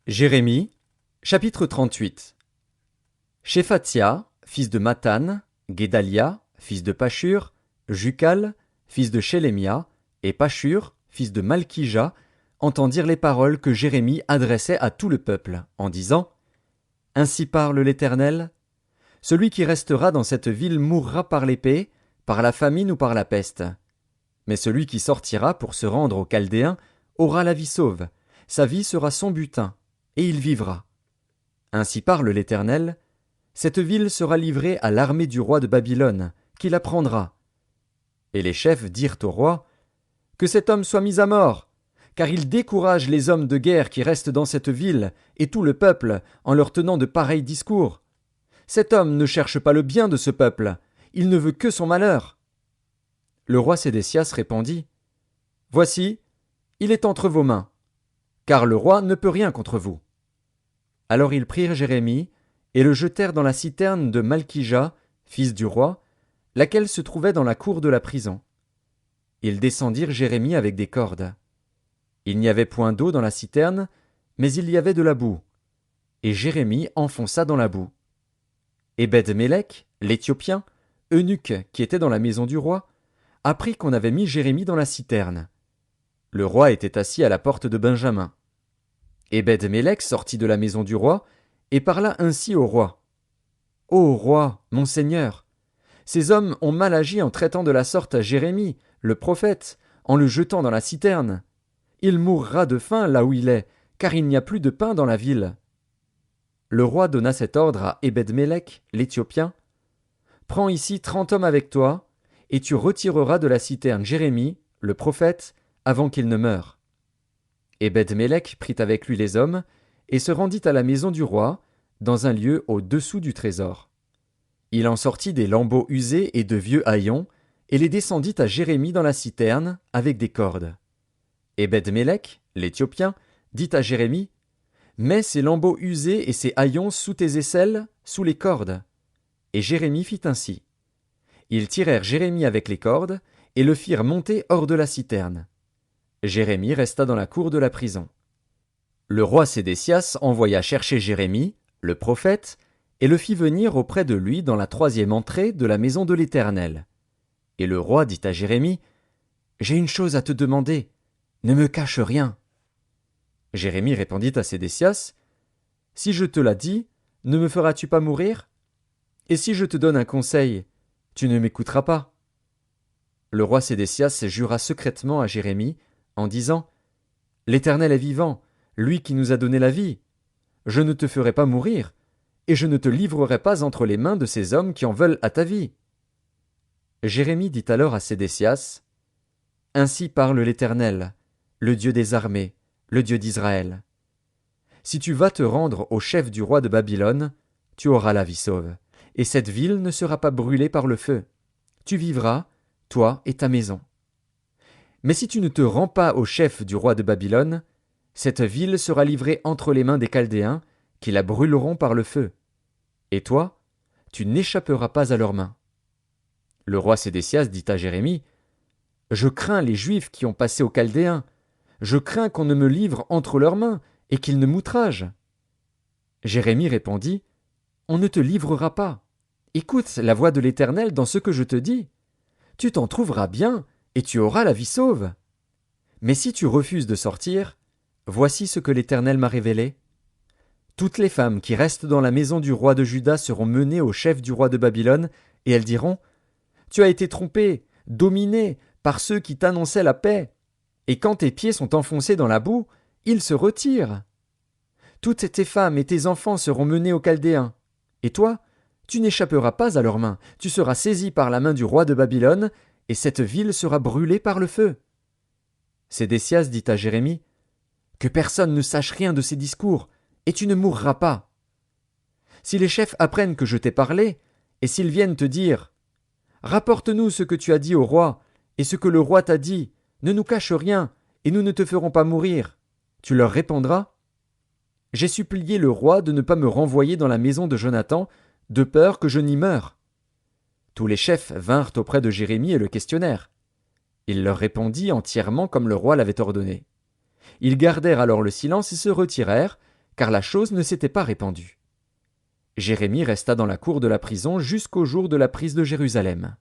Jérémie, chapitre 38. Shéphatia, fils de Mathan, Guédalia, fils de Pashur, Jucal, fils de Shélémia, et Pashur, fils de Malkija, entendirent les paroles que Jérémie adressait à tout le peuple, en disant : Ainsi parle l'Éternel, celui qui restera dans cette ville mourra par l'épée, par la famine ou par la peste. Mais celui qui sortira pour se rendre aux Chaldéens aura la vie sauve, sa vie sera son butin, et il vivra. Ainsi parle l'Éternel, cette ville sera livrée à l'armée du roi de Babylone, qui la prendra. Et les chefs dirent au roi : Que cet homme soit mis à mort, car il décourage les hommes de guerre qui restent dans cette ville et tout le peuple en leur tenant de pareils discours. Cet homme ne cherche pas le bien de ce peuple, il ne veut que son malheur. Le roi Sédécias répondit : Voici, il est entre vos mains, car le roi ne peut rien contre vous. Alors ils prirent Jérémie et le jetèrent dans la citerne de Malkija, fils du roi, laquelle se trouvait dans la cour de la prison. Ils descendirent Jérémie avec des cordes. Il n'y avait point d'eau dans la citerne, mais il y avait de la boue. Et Jérémie enfonça dans la boue. Ebed-Mélec, l'Éthiopien, eunuque qui était dans la maison du roi, apprit qu'on avait mis Jérémie dans la citerne. Le roi était assis à la porte de Benjamin. Ebed-Mélec sortit de la maison du roi et parla ainsi au roi. Ô roi, mon seigneur, ces hommes ont mal agi en traitant de la sorte à Jérémie, le prophète, en le jetant dans la citerne. Il mourra de faim là où il est, car il n'y a plus de pain dans la ville. Le roi donna cet ordre à Ebed-Mélec, l'Éthiopien. Prends ici 30 hommes avec toi, et tu retireras de la citerne Jérémie, le prophète, avant qu'il ne meure. Ebed-Mélec prit avec lui les hommes, et se rendit à la maison du roi, dans un lieu au-dessous du trésor. Il en sortit des lambeaux usés et de vieux haillons, et les descendit à Jérémie dans la citerne, avec des cordes. Ebed-Mélec, l'Éthiopien, dit à Jérémie : Mets ces lambeaux usés et ces haillons sous tes aisselles, sous les cordes. Et Jérémie fit ainsi. Ils tirèrent Jérémie avec les cordes, et le firent monter hors de la citerne. Jérémie resta dans la cour de la prison. Le roi Sédécias envoya chercher Jérémie, le prophète, et le fit venir auprès de lui dans la 3e entrée de la maison de l'Éternel. Et le roi dit à Jérémie : J'ai une chose à te demander, ne me cache rien. Jérémie répondit à Sédécias : Si je te la dis, ne me feras-tu pas mourir ? Et si je te donne un conseil, tu ne m'écouteras pas. Le roi Sédécias jura secrètement à Jérémie, en disant : L'Éternel est vivant, lui qui nous a donné la vie. Je ne te ferai pas mourir, et je ne te livrerai pas entre les mains de ces hommes qui en veulent à ta vie. Jérémie dit alors à Sédécias : Ainsi parle l'Éternel, le Dieu des armées, le Dieu d'Israël. Si tu vas te rendre au chef du roi de Babylone, tu auras la vie sauve, et cette ville ne sera pas brûlée par le feu. Tu vivras, toi et ta maison. Mais si tu ne te rends pas au chef du roi de Babylone, cette ville sera livrée entre les mains des Chaldéens, qui la brûleront par le feu. Et toi, tu n'échapperas pas à leurs mains. Le roi Sédécias dit à Jérémie : Je crains les Juifs qui ont passé aux Chaldéens. Je crains qu'on ne me livre entre leurs mains et qu'ils ne m'outragent. Jérémie répondit : On ne te livrera pas. Écoute la voix de l'Éternel dans ce que je te dis. Tu t'en trouveras bien et tu auras la vie sauve. Mais si tu refuses de sortir, voici ce que l'Éternel m'a révélé. Toutes les femmes qui restent dans la maison du roi de Juda seront menées au chef du roi de Babylone, et elles diront : Tu as été trompé, dominé par ceux qui t'annonçaient la paix. Et quand tes pieds sont enfoncés dans la boue, ils se retirent. Toutes tes femmes et tes enfants seront menés aux Chaldéens. Et toi, tu n'échapperas pas à leurs mains, tu seras saisi par la main du roi de Babylone, et cette ville sera brûlée par le feu. Sédécias dit à Jérémie : Que personne ne sache rien de ces discours, et tu ne mourras pas. Si les chefs apprennent que je t'ai parlé, et s'ils viennent te dire : Rapporte-nous ce que tu as dit au roi, et ce que le roi t'a dit, ne nous cache rien, et nous ne te ferons pas mourir, tu leur répondras : J'ai supplié le roi de ne pas me renvoyer dans la maison de Jonathan, de peur que je n'y meure. Tous les chefs vinrent auprès de Jérémie et le questionnèrent. Il leur répondit entièrement comme le roi l'avait ordonné. Ils gardèrent alors le silence et se retirèrent, car la chose ne s'était pas répandue. Jérémie resta dans la cour de la prison jusqu'au jour de la prise de Jérusalem.